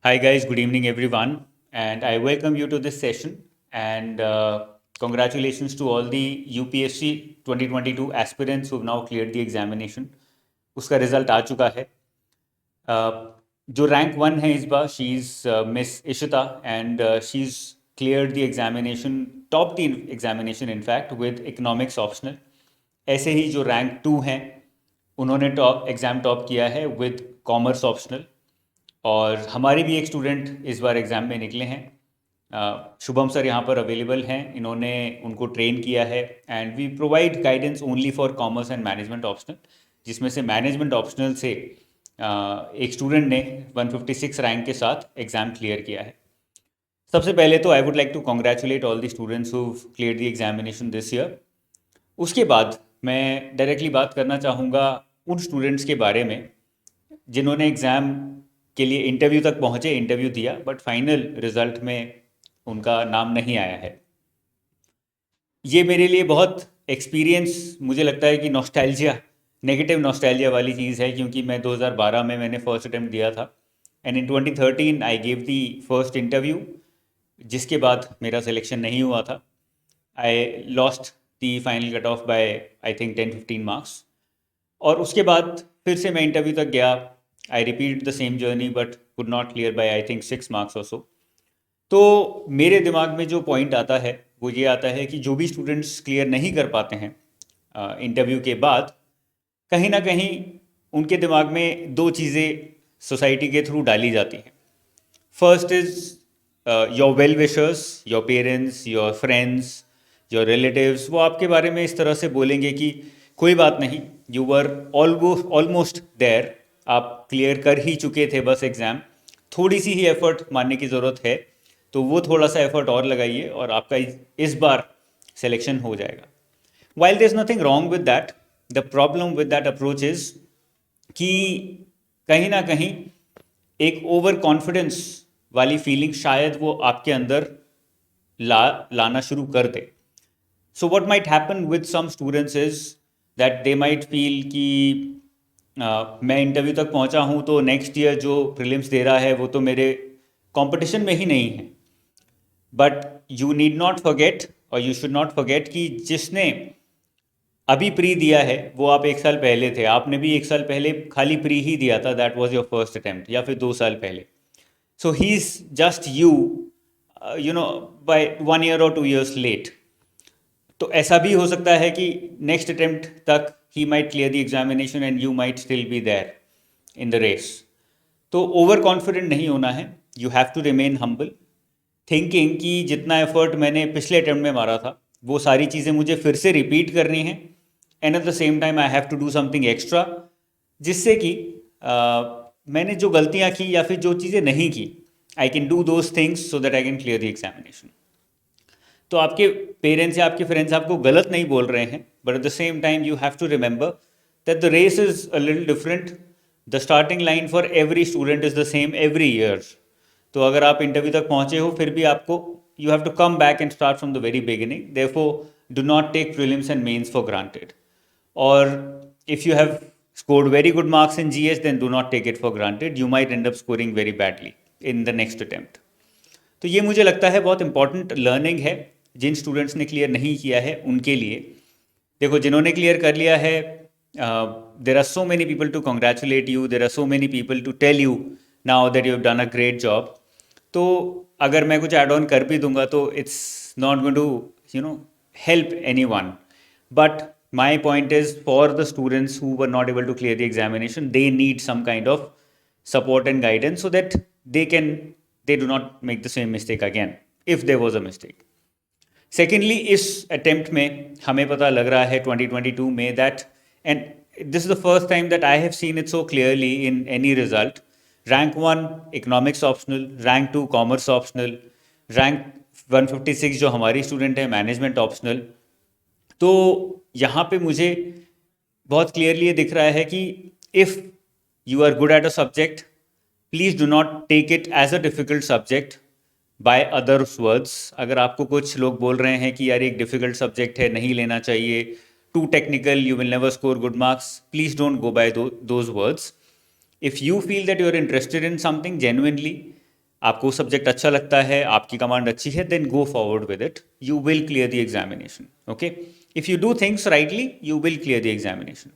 Hi guys, good evening everyone, and I welcome you to this session. And congratulations to all the UPSC 2022 aspirants who've now cleared the examination. उसका result आ चुका है. जो rank one है इस बार, she is miss Ishita and she is cleared the examination, top the examination in fact with economics optional. ऐसे ही जो रैंक टू हैं उन्होंने टॉप किया है विद कॉमर्स ऑप्शनल. और हमारे भी एक स्टूडेंट इस बार एग्ज़ाम में निकले हैं. शुभम सर यहाँ पर अवेलेबल हैं, इन्होंने उनको ट्रेन किया है. And we provide guidance only for commerce and management optional, जिसमें से मैनेजमेंट ऑप्शनल से एक स्टूडेंट ने 156 रैंक के साथ एग्ज़ाम क्लियर किया है. सबसे पहले तो I would like to congratulate all the students who clear the examination this year. उसके बाद मैं डायरेक्टली बात करना चाहूँगा उन स्टूडेंट्स के बारे में जिन्होंने एग्ज़ाम के लिए इंटरव्यू तक पहुँचे, इंटरव्यू दिया, बट फाइनल रिज़ल्ट में उनका नाम नहीं आया है. ये मेरे लिए बहुत एक्सपीरियंस, मुझे लगता है कि नॉस्टैल्जिया, नेगेटिव नॉस्टैल्जिया वाली चीज़ है, क्योंकि मैं 2012 में मैंने फर्स्ट अटैम्प्ट दिया था. And in 2013 I gave the first interview, जिसके बाद मेरा सिलेक्शन नहीं हुआ था. I lost the final cut off by I think 10-15 marks. और उसके बाद फिर से मैं इंटरव्यू तक गया. I repeat the same journey but could not clear by I think 6 marks और सो. तो मेरे दिमाग में जो पॉइंट आता है वो ये आता है कि जो भी स्टूडेंट्स क्लियर नहीं कर पाते हैं इंटरव्यू के बाद, कहीं ना कहीं उनके दिमाग में दो चीज़ें सोसाइटी के थ्रू डाली जाती हैं. First is your well wishers, your parents, your friends, your relatives, वो आपके बारे में इस तरह से बोलेंगे कि कोई बात नहीं, यू वर ऑलमोस्ट देयर, आप क्लियर कर ही चुके थे, बस एग्ज़ाम, थोड़ी सी ही एफर्ट मारने की ज़रूरत है, तो वो थोड़ा सा एफर्ट और लगाइए और आपका इस बार सिलेक्शन हो जाएगा. While there is nothing wrong with that, the problem with that approach is कि कहीं ना कहीं एक ओवर कॉन्फिडेंस वाली फीलिंग शायद वो आपके अंदर लाना शुरू कर दे. So what might happen with some students is that they might feel कि मैं इंटरव्यू तक पहुंचा हूं तो नेक्स्ट ईयर जो प्रीलिम्स दे रहा है वो तो मेरे कंपटीशन में ही नहीं है. But you need not forget, और यू शुड नॉट फॉरगेट कि जिसने अभी प्री दिया है वो आप एक साल पहले थे, आपने भी एक साल पहले खाली प्री ही दिया था, that was your first attempt, या फिर 2 साल पहले. So he is just you know by 1 year or 2 years लेट. तो ऐसा भी हो सकता है कि नेक्स्ट अटेम्प्ट तक he might clear the examination and you might still be there in the race. तो ओवर कॉन्फिडेंट नहीं होना है, you have to remain humble, thinking कि जितना एफर्ट मैंने पिछले अटेम्प्ट में मारा था वो सारी चीज़ें मुझे फिर से रिपीट करनी है. And at the same time I have to do something extra, जिससे कि मैंने जो गलतियाँ की या फिर जो चीज़ें नहीं की, I can do those things so that I can clear the examination. तो आपके पेरेंट्स या आपके फ्रेंड्स आपको गलत नहीं बोल रहे हैं, but at the same time you have to remember that the race is a little different. The starting line for every student is the same every year. तो अगर आप इंटरव्यू तक पहुँचे हो फिर भी आपको, you have to come back and start from the very beginning. Therefore do not take prelims and mains for granted. और if you have scored very good marks in GS, then do not take it for granted. You might end up scoring very badly in the next attempt. तो ये मुझे लगता है बहुत important learning है जिन students ने clear नहीं किया है उनके लिए. देखो, जिन्होंने क्लियर कर लिया है, there are so many people to congratulate you, there are so many people to tell you now that you have done a great job. तो अगर मैं कुछ एड ऑन कर भी दूंगा तो it's not going to help anyone. But my point is, for the students who were not able to clear the examination, they need some kind of support and guidance so that they do not make the same mistake again if there was a mistake. Secondly, इस attempt में हमें पता लग रहा है 2022 में that, and this is the first time that I have seen it so clearly in any result, rank 1 economics optional, rank 2 commerce optional, rank 156 जो हमारी स्टूडेंट है मैनेजमेंट ऑप्शनल. तो यहाँ पे मुझे बहुत क्लियरली ये दिख रहा है कि if you are good at a subject, please do not take it as a difficult subject by others words. अगर आपको कुछ लोग बोल रहे हैं कि यार एक डिफ़िकल्ट सब्जेक्ट है, नहीं लेना चाहिए, too technical, you will never score good marks, please don't go by those words. If you feel that you're interested in something genuinely, आपको सब्जेक्ट अच्छा लगता है, आपकी कमांड अच्छी है, then go forward with it, you will clear the examination. Okay, if you do things rightly you will clear the examination.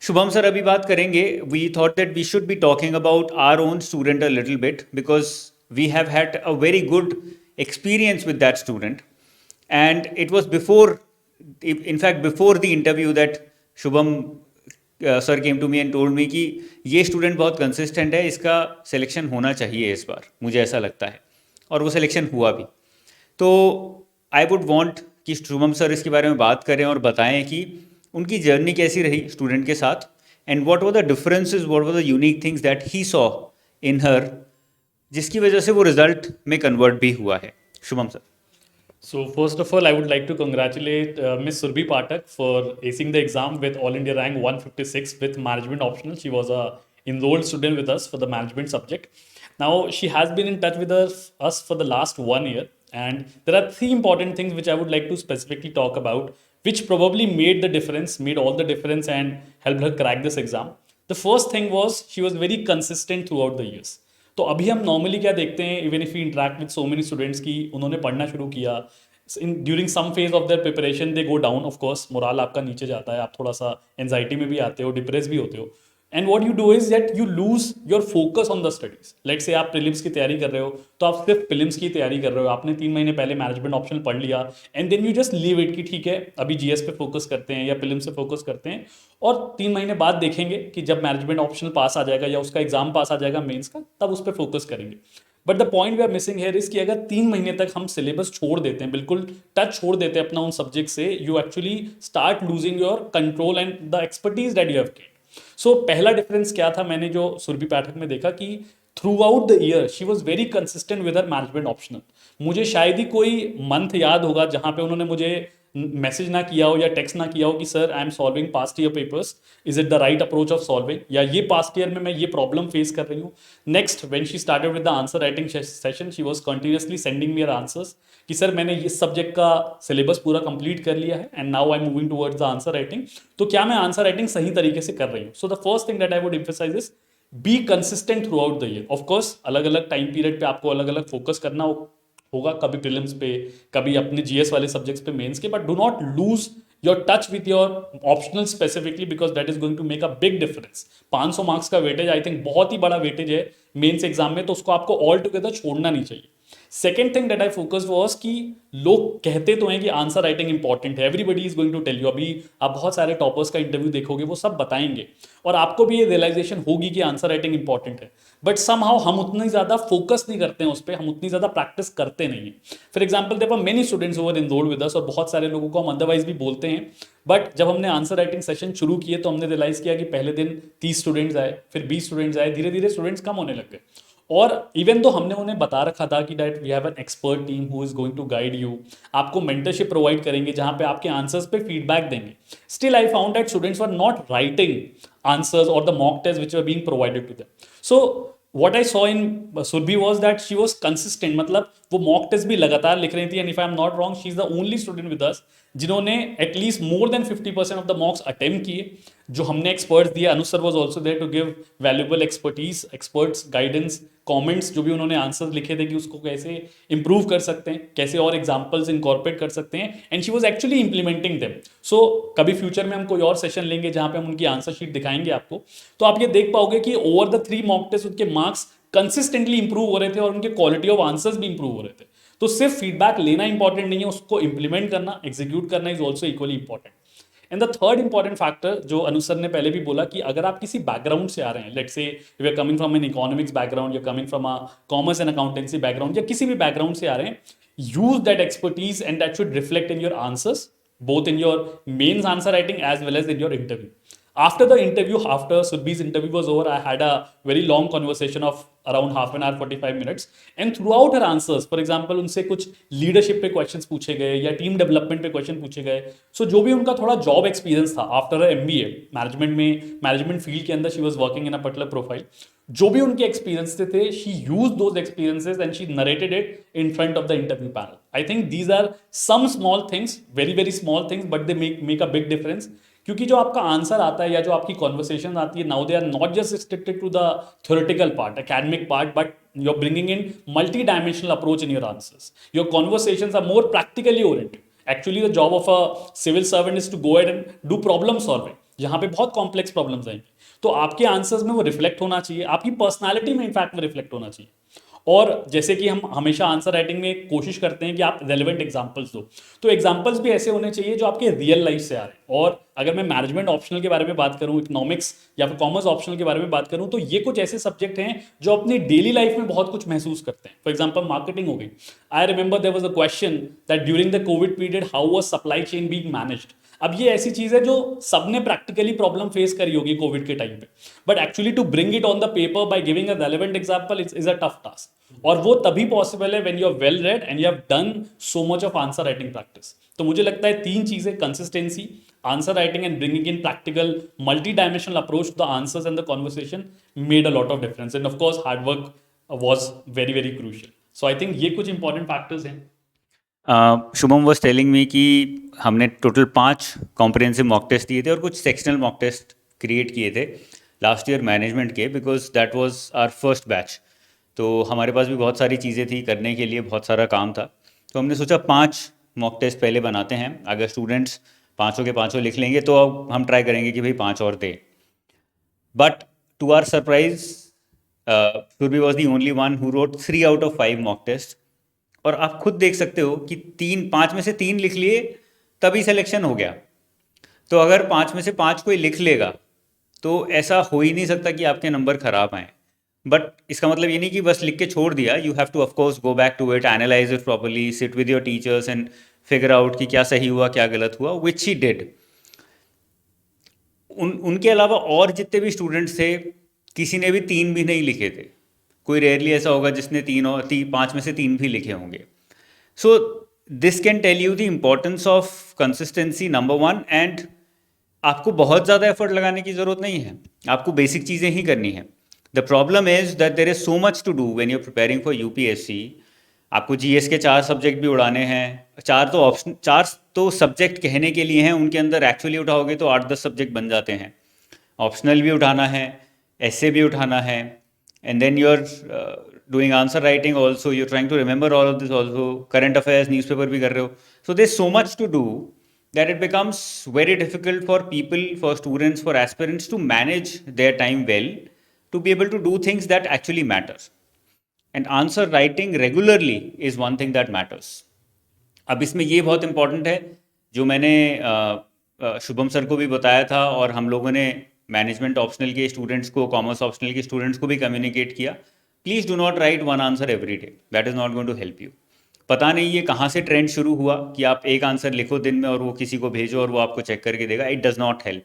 Shubham sir अभी बात करेंगे. We thought that we should be talking about our own student a little bit because we have had a very good experience with that student, and it was before, in fact before the interview, that Shubham sir came to me and told me कि ये student बहुत consistent है, इसका selection होना चाहिए इस बार, मुझे ऐसा लगता है. और वो सिलेक्शन हुआ भी. तो आई वुड वांट कि शुभम सर इसके बारे में बात करें और बताएं कि उनकी जर्नी कैसी रही स्टूडेंट के साथ, and what were the differences, what were the unique things that he saw in her, जिसकी वजह से वो रिजल्ट में कन्वर्ट भी हुआ है. Shubham sir. So first of all, I would like to congratulate Miss Surbhi Pathak for acing the exam with All India rank 156 with management optional. She was a enrolled student with us for the management subject. Now she has been in touch with us for the last 1 year, and there are three important things which I would like to specifically talk about, which probably made all the difference, and helped her crack this exam. The first thing was she was very consistent throughout the years. तो अभी हम normally क्या देखते हैं, even if you interact with so many students की उन्होंने पढ़ना शुरू किया, during some phase of their preparation they go down, of course moral आपका नीचे जाता है, आप थोड़ा सा एंजाइटी में भी आते हो, डिप्रेस भी होते हो, and what you do is that you lose your focus on the studies. Let's say आप प्रीलिम्स की तैयारी कर रहे हो तो आप सिर्फ प्रीलिम्स की तैयारी कर रहे हो, आपने 3 महीने पहले मैनेजमेंट ऑप्शन पढ़ लिया, and then you just leave it कि ठीक है अभी जीएस पे फोकस करते हैं या प्रीलिम्स पे फोकस करते हैं, और 3 महीने बाद देखेंगे कि जब मैनेजमेंट ऑप्शन पास आ जाएगा या उसका एग्जाम पास आ जाएगा मेंस का, तब उस पर फोकस करेंगे. But the point we are missing here is कि अगर 3 महीने तक हम सिलेबस छोड़ देते हैं, बिल्कुल टच छोड़ देते हैं अपना उन सब्जेक्ट से, you actually start losing your control and the expertise that you have gained. So पहला डिफरेंस क्या था, मैंने जो सुरभि पाठक में देखा कि through out the year she was very consistent with her management optional. मुझे शायद ही कोई मंथ याद होगा जहां पे उन्होंने मुझे मैसेज ना किया हो या टेक्स्ट ना किया हो कि sir I am solving past year papers, is it the right approach of solving, या ये पास्ट ईयर में मैं ये प्रॉब्लम फेस कर रही हूँ. Next when she started with the answer writing session she was continuously sending me her answers कि sir मैंने इस सब्जेक्ट का सिलेबस पूरा कंप्लीट कर लिया है and now I am moving towards the answer writing. तो क्या मैं आंसर राइटिंग सही तरीके से कर रही हूँ? So the first thing that I would emphasise is be consistent throughout the year. Of course अलग अलग टाइम पीरियड पे आपको अलग अलग फोकस करना होगा, कभी प्रीलिम्स पे, कभी अपने जीएस वाले सब्जेक्ट्स पे, मेंस के, but do not lose your touch with your optional specifically because that is going to make a big difference. 500 marks का वेटेज आई थिंक बहुत ही बड़ा वेटेज है मेंस एग्जाम में, तो उसको आपको ऑल टुगेदर छोड़ना नहीं चाहिए. Second thing that I focus was कि लोग कहते तो हैं कि आंसर राइटिंग इंपॉर्टेंट है, everybody is going to tell you. अभी आप बहुत सारे टॉपर्स का इंटरव्यू देखोगे, वो सब बताएंगे और आपको भी ये रियलाइजेशन होगी कि आंसर राइटिंग इंपॉर्टेंट है, बट समहाउ हम उतनी ज्यादा फोकस नहीं करते हैं उस पर, हम उतनी ज्यादा प्रैक्टिस करते नहीं है. For example there were many students who were enrolled with us, और बहुत सारे लोगों को हम अदरवाइज भी बोलते हैं, बट जब हमने आंसर राइटिंग सेशन शुरू किए तो हमने रियलाइज किया कि पहले दिन 30 स्टूडेंट्स आए, फिर 20 स्टूडेंट्स आए, धीरे धीरे स्टूडेंट्स कम होने लग गए. और इवन तो हमने उन्हें बता रखा था कि that we have an expert team who is going to guide you, आपको मेंटरशिप प्रोवाइड करेंगे जहां पे आपके आंसर्स पे फीडबैक देंगे. Still I found that students were not writing answers और the mock test which were being provided to them. So what I saw in Surbhi was that she was consistent, मतलब वो mock test भी लगातार लिख रही थी, and if I am not wrong she is the only student with us जिन्होंने at least more than 50% of the mocks attempt किए. जो हमने एक्सपर्ट्स दिए, Anu sir was also there to give valuable expertise, experts guidance, comments, जो भी उन्होंने answers लिखे थे कि उसको कैसे इंप्रूव कर सकते हैं, कैसे और एग्जांपल्स इनकॉर्पोरेट कर सकते हैं, and she was actually implementing them. So कभी फ्यूचर में हम कोई और सेशन लेंगे जहां पे हम उनकी आंसर शीट दिखाएंगे आपको, तो आप ये देख पाओगे कि ओवर द 3 मॉक टेस्ट उनके मार्क्स कंसिस्टेंटली इंप्रूव हो रहे थे और उनके क्वालिटी ऑफ आंसर्स भी इंप्रूव हो रहे थे. तो सिर्फ फीडबैक लेना इंपॉर्टेंट नहीं है, उसको इंप्लीमेंट करना, एग्जीक्यूट करना is also equally important. And the third important factor जो अनुसर ने पहले भी बोला कि अगर आप किसी बैकग्राउंड से आ रहे हैं, let's say you are coming from an economics background, you are coming from a commerce and accountancy background, या किसी भी बैकग्राउंड से आ रहे हैं, use that expertise and that should reflect in your answers, both in your mains answer writing as well as in your interview. After the interview, after Surbhi's interview was over, I had a very long conversation of around half an hour, 45 minutes. And throughout her answers, for example, उनसे कुछ leadership पे questions पूछे गए या team development पे question पूछे गए. So जो भी उनका थोड़ा job experience था after her MBA, management में, management field के अंदर she was working in a particular profile. जो भी उनके एक्सपीरियंस थे, she used those experiences and she narrated it in front of the interview panel. I think these are some small things, very very small things, but they make a big difference. क्योंकि जो आपका answer आता है या जो आपकी conversation आती है, now they are not just restricted to the theoretical part, academic part, but You're bringing in multi-dimensional approach in your answers. Your conversations are more practically oriented. Actually, the job of a civil servant is to go ahead and do problem solving. जहाँ पे बहुत complex problems आएंगे, तो आपके answers में वो reflect होना चाहिए, आपकी पर्सनालिटी में इनफैक्ट वो रिफ्लेक्ट होना चाहिए। और जैसे कि हम हमेशा आंसर राइटिंग में कोशिश करते हैं कि आप रेलेवेंट एग्जांपल्स दो, तो एग्जांपल्स भी ऐसे होने चाहिए जो आपके रियल लाइफ से आ रहे हैं। और अगर मैं मैनेजमेंट ऑप्शनल के बारे में बात करूं, इकोनॉमिक्स या फिर कॉमर्स ऑप्शनल के बारे में बात करूं, तो ये कुछ ऐसे सब्जेक्ट हैं जो अपनी डेली लाइफ में बहुत कुछ महसूस करते हैं। फॉर एग्जाम्पल मार्केटिंग हो गई। I remember there was a question that during the Covid period how was supply chain being managed. अब ये ऐसी चीज है जो सबने प्रैक्टिकली प्रॉब्लम फेस करी होगी कोविड के टाइम पे, but actually to bring it on the paper by giving a relevant example is a tough task. और वो तभी पॉसिबल है when you are well read and you have done so much of answer writing practice. तो मुझे लगता है तीन चीजें, consistency, answer writing and bringing in practical multi dimensional approach to the answers and the conversation made a lot of difference. And of course hard work was very very crucial. So I think ये कुछ important factors हैं। Shubham was telling me कि हमने total 5 comprehensive mock test दिए थे और कुछ sectional mock test create किए थे लास्ट ईयर मैनेजमेंट के, because that was our first batch. तो हमारे पास भी बहुत सारी चीज़ें थी करने के लिए, बहुत सारा काम था, तो हमने सोचा 5 मॉक टेस्ट पहले बनाते हैं। अगर स्टूडेंट्स पाँचों के पाँचों लिख लेंगे तो अब हम ट्राई करेंगे कि भाई 5 और दे। But to our surprise Surabhi was the only one who wrote 3 out of 5 mock test. और आप खुद देख सकते हो कि 5 में से 3 लिख लिए तभी सिलेक्शन हो गया। तो अगर 5 में से 5 कोई लिख लेगा तो ऐसा हो ही नहीं सकता कि आपके नंबर खराब आए। बट इसका मतलब ये नहीं कि बस लिख के छोड़ दिया। You have to of course go back to it, analyse it properly, sit with your teachers and figure out कि क्या सही हुआ क्या गलत हुआ, विच ही डिड। उनके अलावा और जितने भी स्टूडेंट्स थे किसी ने भी 3 भी नहीं लिखे थे। कोई रेयरली ऐसा होगा जिसने 5 में से 3 भी लिखे होंगे। So this can tell you the importance of consistency number 1। And आपको बहुत ज़्यादा एफर्ट लगाने की ज़रूरत नहीं है, आपको बेसिक चीज़ें ही करनी है। The problem is that there is so much to do when you are preparing for UPSC. आपको जीएस के 4 सब्जेक्ट भी उड़ाने हैं। 4 तो सब्जेक्ट कहने के लिए हैं, उनके अंदर एक्चुअली उठाओगे तो 8-10 सब्जेक्ट बन जाते हैं। ऑप्शनल भी उठाना है, एसे भी उठाना है, and then you're doing answer writing also, you're trying to remember all of this also, current affairs newspaper भी कर रहे हो। So there's so much to do that it becomes very difficult for people, for students, for aspirants to manage their time well, to be able to do things that actually matter. And answer writing regularly is one thing that matters. अब इसमें ये बहुत important है जो मैंने Shubham sir को भी बताया था और हम लोगों ने मैनेजमेंट ऑप्शनल के स्टूडेंट्स को, कॉमर्स ऑप्शनल के स्टूडेंट्स को भी कम्युनिकेट किया। Please do not write one answer every day, that is not going to help you. पता नहीं ये कहाँ से ट्रेंड शुरू हुआ कि आप एक आंसर लिखो दिन में और वो किसी को भेजो और वो आपको चेक करके देगा। It does not help.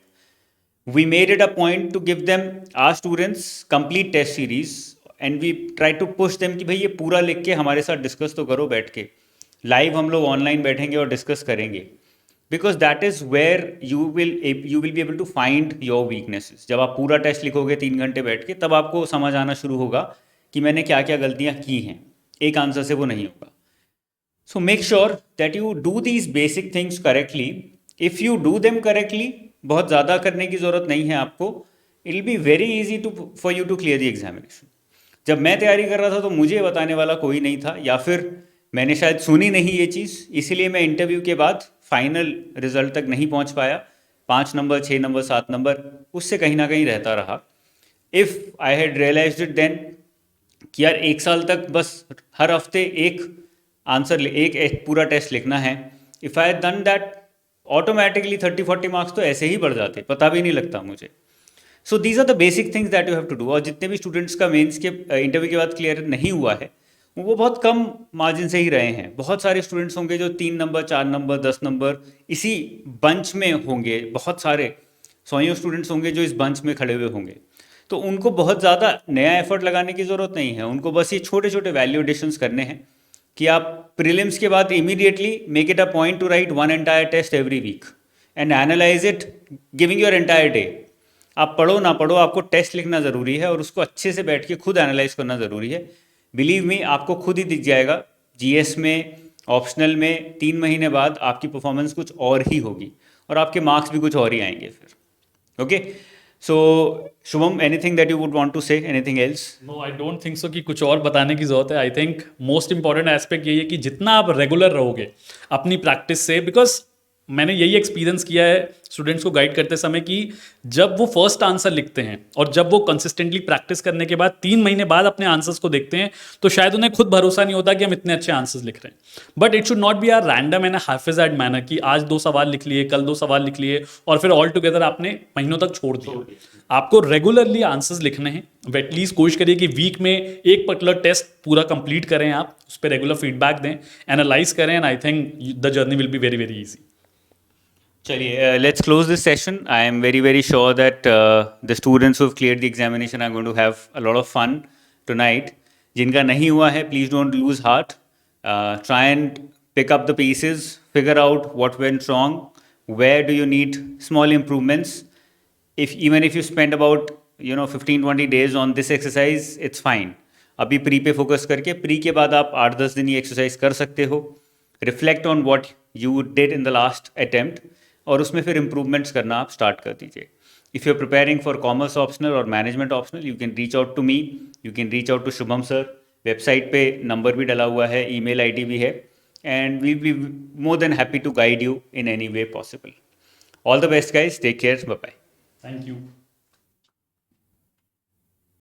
We made it a point to give them our students complete test series and we try to push them कि भाई ये पूरा लिख के हमारे साथ डिस्कस तो करो बैठ के। लाइव हम लोग ऑनलाइन बैठेंगे और डिस्कस करेंगे, because that is where you will be able to find your weaknesses. जब आप पूरा टेस्ट लिखोगे 3 घंटे बैठ के, तब आपको समझ आना शुरू होगा कि मैंने क्या क्या गलतियाँ की हैं। एक आंसर से वो नहीं होगा। So make sure that you do these basic things correctly. If you do them correctly, बहुत ज़्यादा करने की ज़रूरत नहीं है आपको। It will be very easy for you to clear the examination. जब मैं तैयारी कर रहा था तो मुझे बताने वाला कोई नहीं था, या फिर मैंने शायद सुनी नहीं ये चीज़, इसीलिए मैं इंटरव्यू के बाद फाइनल रिजल्ट तक नहीं पहुंच पाया। 5 नंबर, 6 नंबर, 7 नंबर, उससे कहीं ना कहीं रहता रहा। If I had realised it then कि यार 1 साल तक बस हर हफ्ते एक आंसर, एक पूरा टेस्ट लिखना है। If I had done that, automatically 30-40 marks तो ऐसे ही बढ़ जाते, पता भी नहीं लगता मुझे। So these are the basic things that you have to do. और जितने भी स्टूडेंट्स का मेंस के इंटरव्यू के बाद क्लियर नहीं हुआ है, वो बहुत कम मार्जिन से ही रहे हैं। बहुत सारे स्टूडेंट्स होंगे जो 3 नंबर, 4 नंबर, 10 नंबर इसी बंच में होंगे। बहुत सारे 100 स्टूडेंट्स होंगे जो इस बंच में खड़े हुए होंगे। तो उनको बहुत ज़्यादा नया एफर्ट लगाने की ज़रूरत नहीं है। उनको बस ये छोटे छोटे वैल्यू एडिशंस करने हैं कि आप प्रीलिम्स के बाद immediately make it a point to write 1 entire test every week and analyse it giving your entire day. आप पढ़ो ना पढ़ो, आपको टेस्ट लिखना ज़रूरी है और उसको अच्छे से बैठ के खुद एनालाइज करना ज़रूरी है। बिलीव मी, आपको खुद ही दिख जाएगा जीएस में, ऑप्शनल में 3 महीने बाद आपकी परफॉर्मेंस कुछ और ही होगी और आपके मार्क्स भी कुछ और ही आएंगे फिर। Okay, So, Shubham, anything that you would want to say? Anything else? No I don't think so कि कुछ और बताने की जरूरत है. I think most important aspect यही है कि जितना आप रेगुलर रहोगे अपनी प्रैक्टिस से, बिकॉज मैंने यही एक्सपीरियंस किया है स्टूडेंट्स को गाइड करते समय कि जब वो फर्स्ट आंसर लिखते हैं और जब वो कंसिस्टेंटली प्रैक्टिस करने के बाद 3 महीने बाद अपने आंसर्स को देखते हैं तो शायद उन्हें खुद भरोसा नहीं होता कि हम इतने अच्छे आंसर्स लिख रहे हैं. But it should not be are random and haphazard manner कि आज 2 सवाल लिख लिए, कल 2 सवाल लिख लिए और फिर ऑल टुगेदर आपने महीनों तक छोड़ दिया. आपको रेगुलरली आंसर्स लिखने हैं. एटलीस्ट कोशिश करिए कि वीक में एक पर्टिकुलर टेस्ट पूरा कंप्लीट करें, आप उस पर रेगुलर फीडबैक दें, एनालाइज करें, and I think the journey will be very very easy. Chaliye, let's close this session. I am very, very sure that the students who have cleared the examination are going to have a lot of fun tonight. जिनका नहीं हुआ है, please don't lose heart. Try and pick up the pieces, figure out what went wrong, where do you need small improvements. Even if you spend about 15-20 days on this exercise, it's fine. अभी pre पे focus करके pre के बाद आप 8-10 दिन ये exercise कर सकते हो. Reflect on what you did in the last attempt और उसमें फिर इम्प्रूवमेंट्स करना आप स्टार्ट कर दीजिए. If you are preparing for commerce optional और management optional, you can reach out to me, you can reach out to Shubham sir. Website पे number भी डला हुआ है, ईमेल आईडी भी है, and we be more than happy to guide you in any way possible. All the best guys, take care, bye bye. Thank you.